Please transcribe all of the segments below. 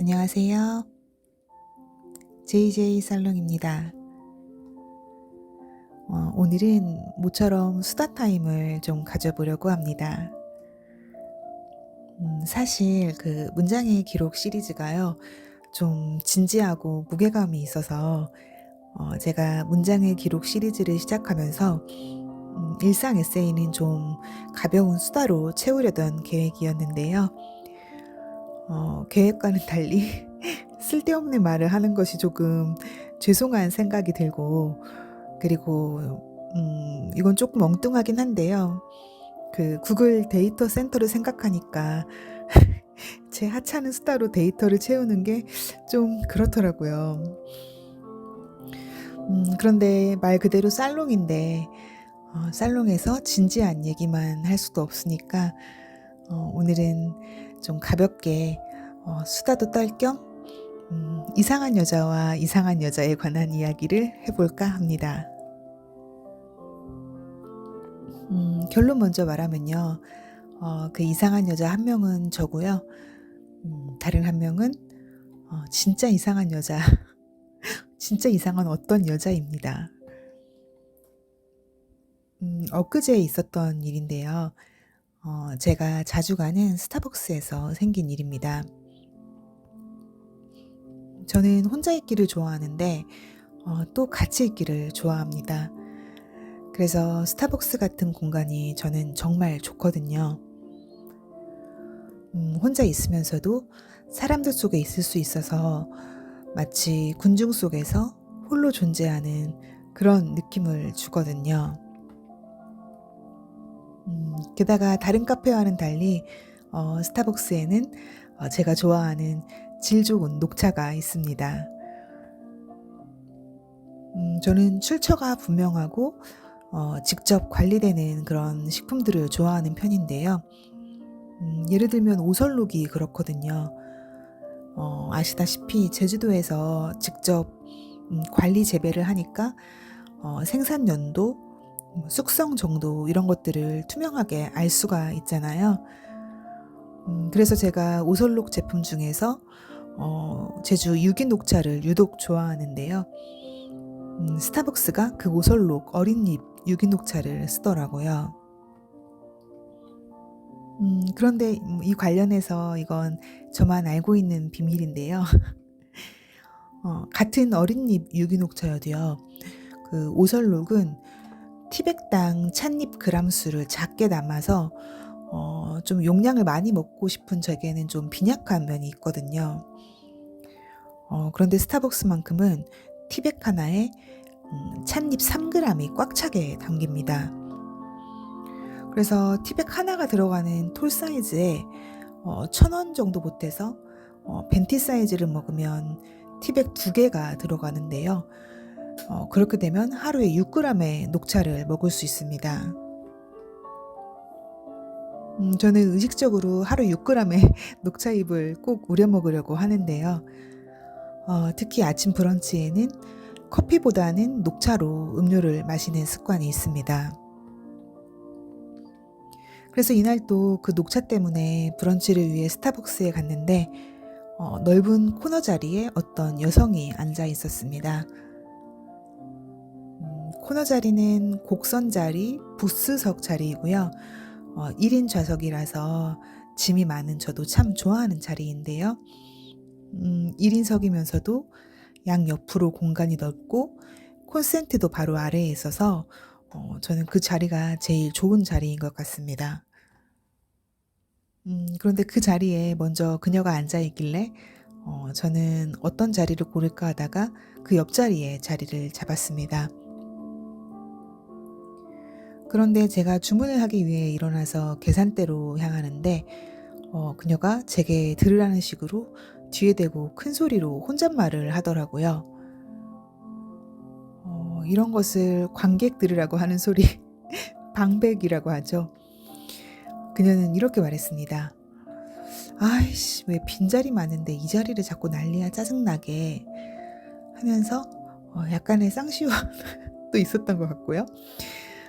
안녕하세요. JJ 살롱입니다. 오늘은 모처럼 수다 타임을 좀 가져보려고 합니다. 사실 그 문장의 기록 시리즈가요, 좀 진지하고 무게감이 있어서 제가 문장의 기록 시리즈를 시작하면서 일상 에세이는 좀 가벼운 수다로 채우려던 계획이었는데요. 계획과는 달리 쓸데없는 말을 하는 것이 조금 죄송한 생각이 들고, 그리고 이건 조금 엉뚱하긴 한데요. 그 구글 데이터 센터를 생각하니까 제 하찮은 수다로 데이터를 채우는 게 좀 그렇더라고요. 그런데 말 그대로 살롱인데 살롱에서 진지한 얘기만 할 수도 없으니까 오늘은 좀 가볍게 수다도 떨 겸 이상한 여자와 이상한 여자에 관한 이야기를 해 볼까 합니다. 결론 먼저 말하면요. 그 이상한 여자 한 명은 저고요. 다른 한 명은 진짜 이상한 여자, 진짜 이상한 어떤 여자입니다. 엊그제 있었던 일인데요. 제가 자주 가는 스타벅스에서 생긴 일입니다. 저는 혼자 있기를 좋아하는데 또 같이 있기를 좋아합니다. 그래서 스타벅스 같은 공간이 저는 정말 좋거든요. 혼자 있으면서도 사람들 속에 있을 수 있어서 마치 군중 속에서 홀로 존재하는 그런 느낌을 주거든요. 게다가 다른 카페와는 달리 스타벅스에는 제가 좋아하는 질 좋은 녹차가 있습니다. 저는 출처가 분명하고 직접 관리되는 그런 식품들을 좋아하는 편인데요. 예를 들면 오설록이 그렇거든요. 아시다시피 제주도에서 직접 관리 재배를 하니까 생산 연도, 숙성 정도 이런 것들을 투명하게 알 수가 있잖아요. 그래서 제가 오설록 제품 중에서 제주 유기 녹차를 유독 좋아하는데요. 스타벅스가 그 오설록 어린잎 유기 녹차를 쓰더라고요. 그런데 이 관련해서 이건 저만 알고 있는 비밀인데요. 같은 어린잎 유기 녹차여도요. 그 오설록은 티백당 찻잎 그램 수를 작게 담아서 좀 용량을 많이 먹고 싶은 저에게는 좀 빈약한 면이 있거든요. 그런데 스타벅스만큼은 티백 하나에 찻잎 3g이 꽉 차게 담깁니다. 그래서 티백 하나가 들어가는 톨 사이즈에 1,000원 정도 보태서 벤티 사이즈를 먹으면 티백 2개가 들어가는데요. 그렇게 되면 하루에 6g의 녹차를 먹을 수 있습니다. 저는 의식적으로 하루 6g의 녹차잎을 꼭 우려 먹으려고 하는데요. 특히 아침 브런치에는 커피보다는 녹차로 음료를 마시는 습관이 있습니다. 그래서 이날 또 그 녹차 때문에 브런치를 위해 스타벅스에 갔는데 넓은 코너 자리에 어떤 여성이 앉아 있었습니다. 코너 자리는 곡선 자리, 부스석 자리이고요. 1인 좌석이라서 짐이 많은 저도 참 좋아하는 자리인데요. 1인석이면서도 양옆으로 공간이 넓고 콘센트도 바로 아래에 있어서 저는 그 자리가 제일 좋은 자리인 것 같습니다. 그런데 그 자리에 먼저 그녀가 앉아 있길래 저는 어떤 자리를 고를까 하다가 그 옆자리에 자리를 잡았습니다. 그런데 제가 주문을 하기 위해 일어나서 계산대로 향하는데 그녀가 제게 들으라는 식으로 뒤에 대고 큰 소리로 혼잣말을 하더라고요. 이런 것을 관객 들으라고 하는 소리 방백이라고 하죠. 그녀는 이렇게 말했습니다. "아이씨 왜 빈자리 많은데 이 자리를 자꾸 난리야 짜증나게." 하면서 약간의 쌍시와도 있었던 것 같고요.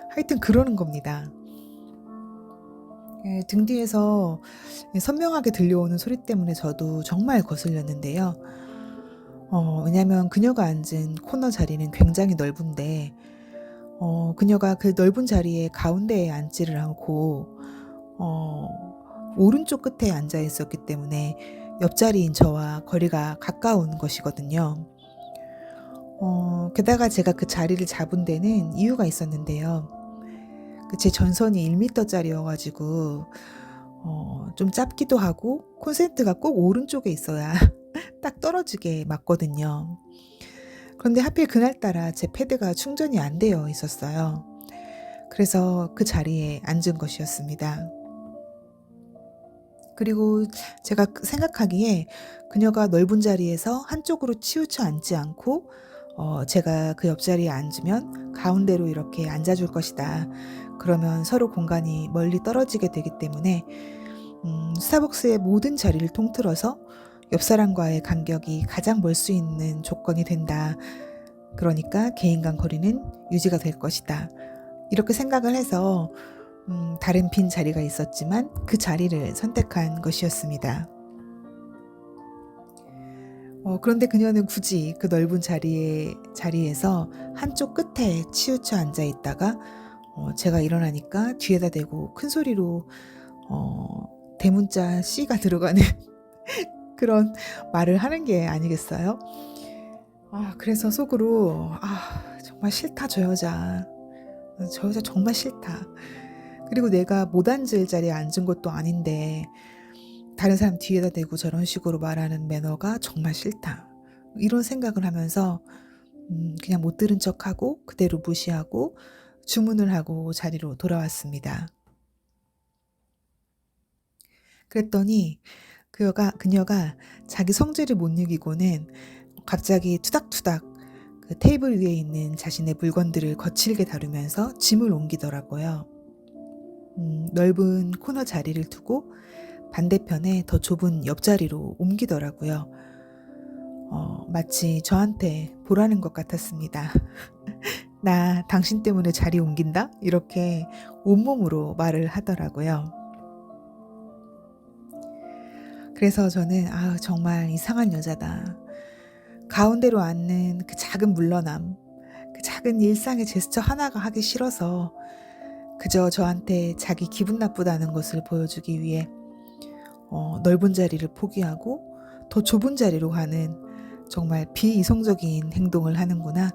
하여튼 그러는 겁니다. 예, 등 뒤에서 선명하게 들려오는 소리 때문에 저도 정말 거슬렸는데요. 왜냐면 그녀가 앉은 코너 자리는 굉장히 넓은데 그녀가 그 넓은 자리의 가운데에 앉지를 않고 어 오른쪽 끝에 앉아 있었기 때문에 옆자리인 저와 거리가 가까운 것이거든요. 게다가 제가 그 자리를 잡은 데는 이유가 있었는데요. 제 전선이 1 짜리여 가지고 좀 짧기도 하고 콘센트가 꼭 오른쪽에 있어야 딱 떨어지게 맞거든요. 그런데 하필 그날따라 제 패드가 충전이 안 되어 있었어요. 그래서 그 자리에 앉은 것이었습니다. 그리고 제가 생각하기에 그녀가 넓은 자리에서 한쪽으로 치우쳐 앉지 않고 제가 그 옆자리에 앉으면 가운데로 이렇게 앉아 줄 것이다. 그러면 서로 공간이 멀리 떨어지게 되기 때문에 스타벅스의 모든 자리를 통틀어서 옆 사람과의 간격이 가장 멀 수 있는 조건이 된다. 그러니까 개인 간 거리는 유지가 될 것이다. 이렇게 생각을 해서 다른 빈 자리가 있었지만 그 자리를 선택한 것이었습니다. 그런데 그녀는 굳이 그 넓은 자리에서 한쪽 끝에 치우쳐 앉아 있다가 제가 일어나니까 뒤에다 대고 큰 소리로 대문자 C가 들어가는 그런 말을 하는 게 아니겠어요? 그래서 속으로 정말 싫다 저 여자. 저 여자 정말 싫다. 그리고 내가 못 앉을 자리에 앉은 것도 아닌데 다른 사람 뒤에다 대고 저런 식으로 말하는 매너가 정말 싫다. 이런 생각을 하면서 그냥 못 들은 척하고 그대로 무시하고 주문을 하고 자리로 돌아왔습니다. 그랬더니 그녀가 자기 성질을 못 이기고는 갑자기 투닥투닥 그 테이블 위에 있는 자신의 물건들을 거칠게 다루면서 짐을 옮기더라고요. 넓은 코너 자리를 두고 반대편에 더 좁은 옆자리로 옮기더라고요. 마치 저한테 보라는 것 같았습니다. 나 당신 때문에 자리 옮긴다? 이렇게 온몸으로 말을 하더라고요. 그래서 저는 정말 이상한 여자다. 가운데로 앉는 그 작은 물러남, 그 작은 일상의 제스처 하나가 하기 싫어서 그저 저한테 자기 기분 나쁘다는 것을 보여주기 위해 넓은 자리를 포기하고 더 좁은 자리로 가는 정말 비이성적인 행동을 하는구나.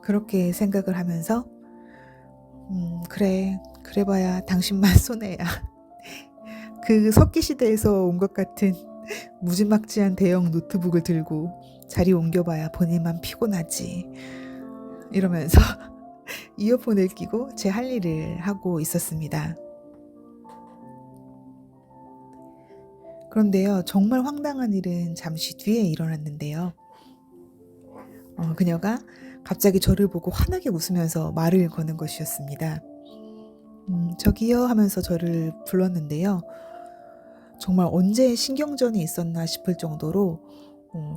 그렇게 생각을 하면서 그래 봐야 당신만 손해야. 그 석기 시대에서 온 것 같은 무지막지한 대형 노트북을 들고 자리 옮겨봐야 본인만 피곤하지. 이러면서 이어폰을 끼고 제 할 일을 하고 있었습니다. 그런데요, 정말 황당한 일은 잠시 뒤에 일어났는데요. 그녀가 갑자기 저를 보고 환하게 웃으면서 말을 거는 것이었습니다. 저기요 하면서 저를 불렀는데요. 정말 언제 신경전이 있었나 싶을 정도로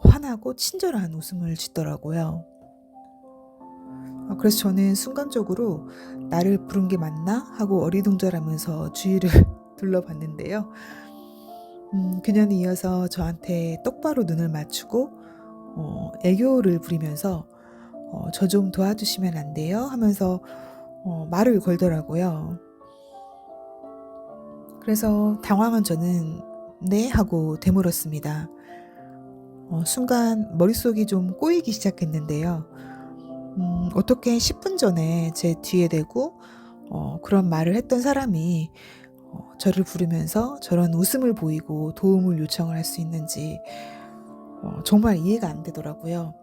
환하고 친절한 웃음을 짓더라고요. 그래서 저는 순간적으로 나를 부른 게 맞나 하고 어리둥절하면서 주위를 둘러봤는데요. 그녀는 이어서 저한테 똑바로 눈을 맞추고 애교를 부리면서 저 좀 도와주시면 안 돼요? 하면서 말을 걸더라고요. 그래서 당황한 저는 네 하고 되물었습니다. 순간 머릿속이 좀 꼬이기 시작했는데요. 어떻게 10분 전에 제 뒤에 대고 그런 말을 했던 사람이 저를 부르면서 저런 웃음을 보이고 도움을 요청을 할 수 있는지 정말 이해가 안 되더라고요.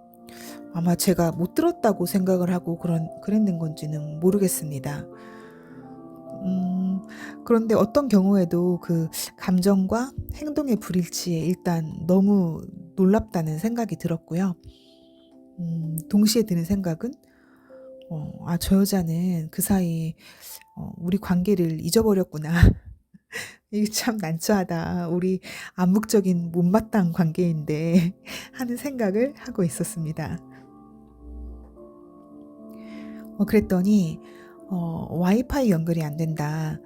아마 제가 못 들었다고 생각을 하고 그랬는 건지는 모르겠습니다. 그런데 어떤 경우에도 그 감정과 행동의 불일치에 일단 너무 놀랍다는 생각이 들었고요. 동시에 드는 생각은 저 여자는 그 사이 우리 관계를 잊어버렸구나. 이게 참 난처하다. 우리 암묵적인 못마땅 관계인데 하는 생각을 하고 있었습니다. 그랬더니 와이파이 연결이 안 된다.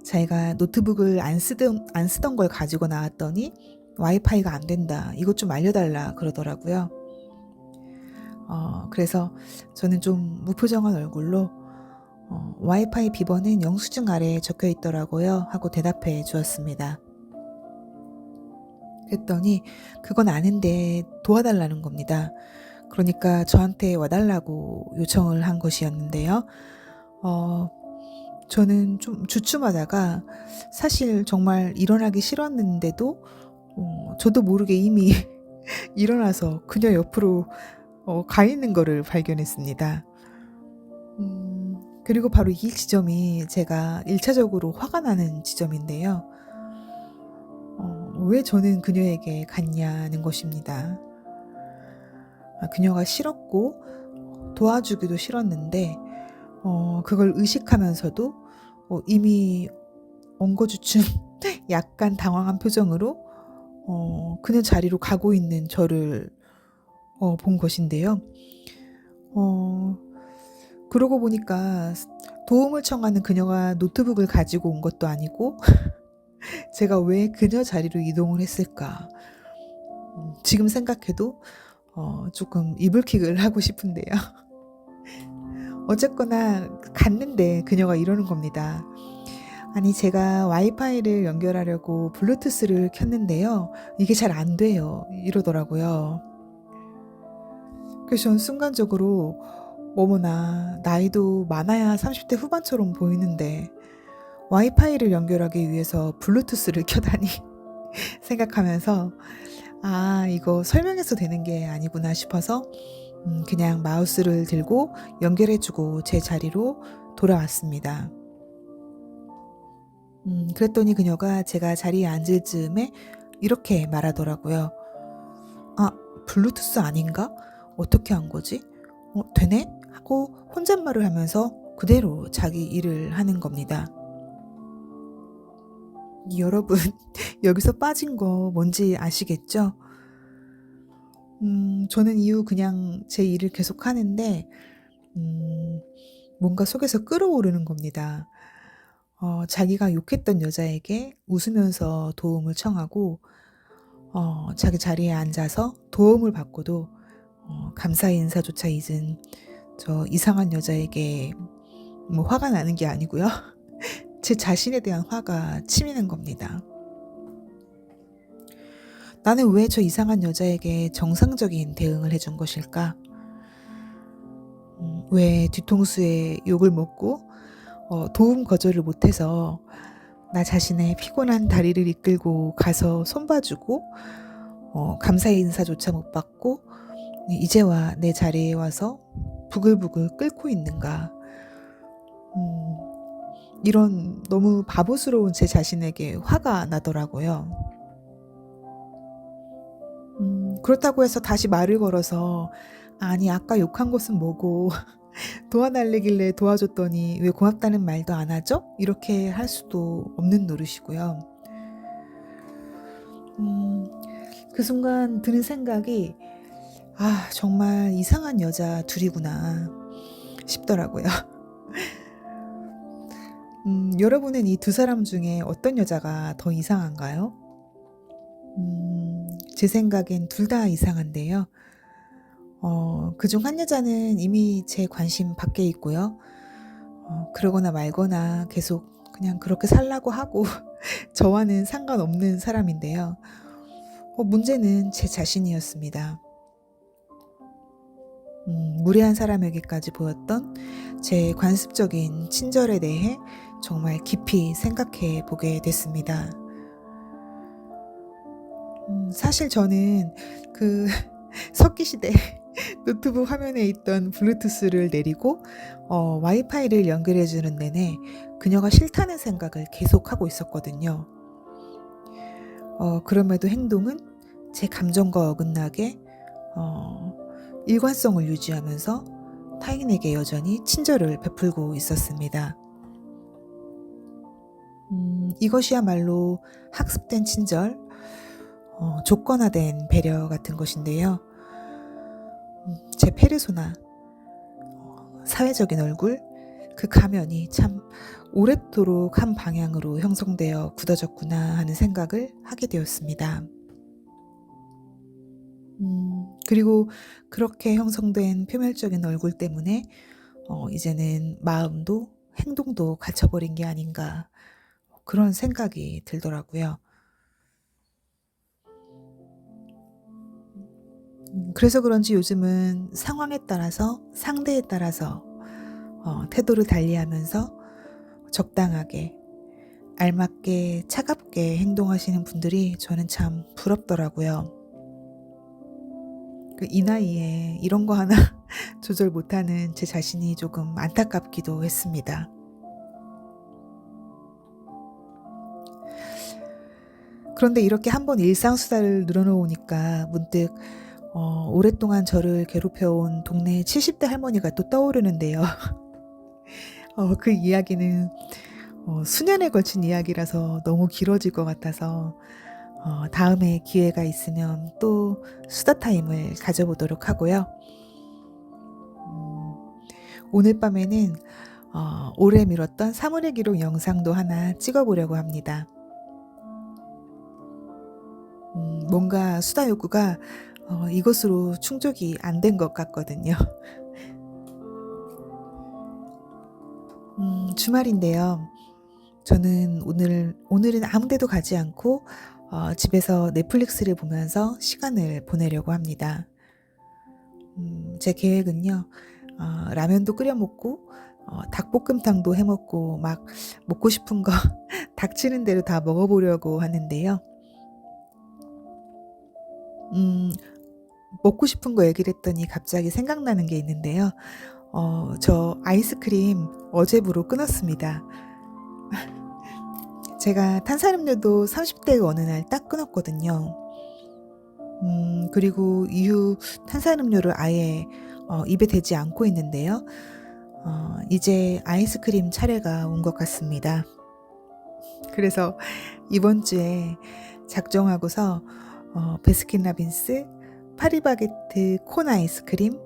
자기가 노트북을 안 쓰던 걸 가지고 나왔더니 와이파이가 안 된다. 이것 좀 알려달라 그러더라고요. 그래서 저는 좀 무표정한 얼굴로 와이파이 비번은 영수증 아래에 적혀 있더라고요 하고 대답해 주었습니다. 그랬더니 그건 아는데 도와달라는 겁니다. 그러니까 저한테 와달라고 요청을 한 것이었는데요. 저는 좀 주춤하다가 사실 정말 일어나기 싫었는데도 저도 모르게 이미 일어나서 그녀 옆으로 가 있는 거를 발견했습니다. 그리고 바로 이 지점이 제가 1차적으로 화가 나는 지점인데요. 왜 저는 그녀에게 갔냐는 것입니다. 그녀가 싫었고 도와주기도 싫었는데 그걸 의식하면서도 이미 엉거주춤 약간 당황한 표정으로 그녀 자리로 가고 있는 저를 본 것인데요. 그러고 보니까 도움을 청하는 그녀가 노트북을 가지고 온 것도 아니고 제가 왜 그녀 자리로 이동을 했을까? 지금 생각해도 조금 이불킥을 하고 싶은데요. 어쨌거나 갔는데 그녀가 이러는 겁니다. 아니 제가 와이파이를 연결하려고 블루투스를 켰는데요. 이게 잘 안 돼요. 이러더라고요. 그래서 전 순간적으로 어머나 나이도 많아야 30대 후반처럼 보이는데 와이파이를 연결하기 위해서 블루투스를 켜다니 생각하면서 이거 설명해서 되는 게 아니구나 싶어서 그냥 마우스를 들고 연결해주고 제 자리로 돌아왔습니다. 그랬더니 그녀가 제가 자리에 앉을 즈음에 이렇게 말하더라고요. 블루투스 아닌가? 어떻게 한 거지? 되네? 하고 혼잣말을 하면서 그대로 자기 일을 하는 겁니다. 여러분 여기서 빠진 거 뭔지 아시겠죠? 저는 이후 그냥 제 일을 계속 하는데 뭔가 속에서 끓어오르는 겁니다. 자기가 욕했던 여자에게 웃으면서 도움을 청하고 자기 자리에 앉아서 도움을 받고도 감사의 인사조차 잊은 저 이상한 여자에게 뭐 화가 나는 게 아니고요. 제 자신에 대한 화가 치미는 겁니다. 나는 왜 저 이상한 여자에게 정상적인 대응을 해준 것일까? 왜 뒤통수에 욕을 먹고 도움 거절을 못해서 나 자신의 피곤한 다리를 이끌고 가서 손봐주고 감사의 인사조차 못 받고 이제와 내 자리에 와서 부글부글 끓고 있는가. 이런 너무 바보스러운 제 자신에게 화가 나더라고요. 그렇다고 해서 다시 말을 걸어서 아니 아까 욕한 것은 뭐고 도와달래길래 도와줬더니 왜 고맙다는 말도 안 하죠? 이렇게 할 수도 없는 노릇이고요. 그 순간 드는 생각이 정말 이상한 여자 둘이구나 싶더라고요. 여러분은 이 두 사람 중에 어떤 여자가 더 이상한가요? 제 생각엔 둘 다 이상한데요. 그중 한 여자는 이미 제 관심 밖에 있고요. 그러거나 말거나 계속 그냥 그렇게 살라고 하고 저와는 상관없는 사람인데요. 문제는 제 자신이었습니다. 무례한 사람에게까지 보였던 제 관습적인 친절에 대해 정말 깊이 생각해 보게 됐습니다. 사실 저는 그 석기시대 노트북 화면에 있던 블루투스를 내리고 와이파이를 연결해 주는 내내 그녀가 싫다는 생각을 계속하고 있었거든요. 그럼에도 행동은 제 감정과 어긋나게 일관성을 유지하면서 타인에게 여전히 친절을 베풀고 있었습니다. 이것이야말로 학습된 친절, 조건화된 배려 같은 것인데요. 제 페르소나, 사회적인 얼굴, 그 가면이 참 오랫도록 한 방향으로 형성되어 굳어졌구나 하는 생각을 하게 되었습니다. 그리고 그렇게 형성된 표면적인 얼굴 때문에 이제는 마음도 행동도 갇혀버린 게 아닌가 그런 생각이 들더라고요. 그래서 그런지 요즘은 상황에 따라서 상대에 따라서 태도를 달리하면서 적당하게 알맞게 차갑게 행동하시는 분들이 저는 참 부럽더라고요. 이 나이에 이런 거 하나 조절 못하는 제 자신이 조금 안타깝기도 했습니다. 그런데 이렇게 한번 일상수다를 늘어놓으니까 문득 오랫동안 저를 괴롭혀온 동네 70대 할머니가 또 떠오르는데요. 그 이야기는 수년에 걸친 이야기라서 너무 길어질 것 같아서 다음에 기회가 있으면 또 수다 타임을 가져보도록 하고요. 음, 오늘 밤에는 오래 미뤘던 사물의 기록 영상도 하나 찍어보려고 합니다. 뭔가 수다 욕구가 이것으로 충족이 안 된 것 같거든요. 주말인데요. 저는 오늘은 아무 데도 가지 않고 집에서 넷플릭스를 보면서 시간을 보내려고 합니다. 제 계획은요. 라면도 끓여 먹고 닭볶음탕도 해 먹고 막 먹고 싶은 거 닥치는 대로 다 먹어 보려고 하는데요. 음 먹고 싶은 거 얘기를 했더니 갑자기 생각나는 게 있는데요. 저 아이스크림 어제부로 끊었습니다. 제가 탄산음료도 30대 어느 날 딱 끊었거든요. 그리고 이후 탄산음료를 아예 입에 대지 않고 있는데요. 이제 아이스크림 차례가 온 것 같습니다. 그래서 이번 주에 작정하고서 베스킨라빈스, 파리바게트 콘 아이스크림,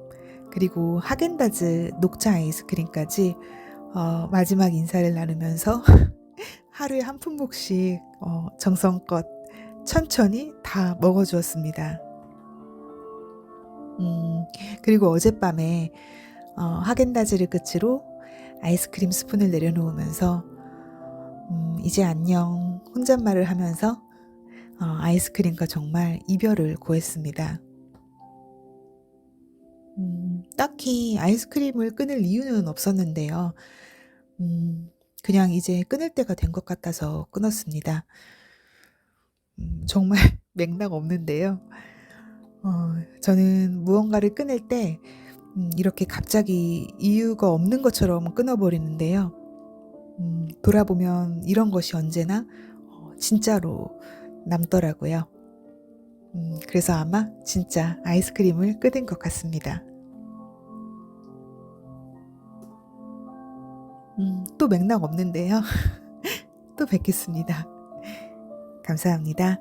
그리고 하겐다즈 녹차 아이스크림까지 마지막 인사를 나누면서 하루에 한 품목씩 정성껏 천천히 다 먹어 주었습니다. 그리고 어젯밤에 하겐다즈를 끝으로 아이스크림 스푼을 내려놓으면서 이제 안녕 혼잣말을 하면서 아이스크림과 정말 이별을 고했습니다. 딱히 아이스크림을 끊을 이유는 없었는데요. 그냥 이제 끊을 때가 된 것 같아서 끊었습니다. 정말 맥락 없는데요. 저는 무언가를 끊을 때 이렇게 갑자기 이유가 없는 것처럼 끊어버리는데요. 돌아보면 이런 것이 언제나 진짜로 남더라고요. 그래서 아마 진짜 아이스크림을 끊은 것 같습니다. 또 맥락 없는데요. 또 뵙겠습니다. 감사합니다.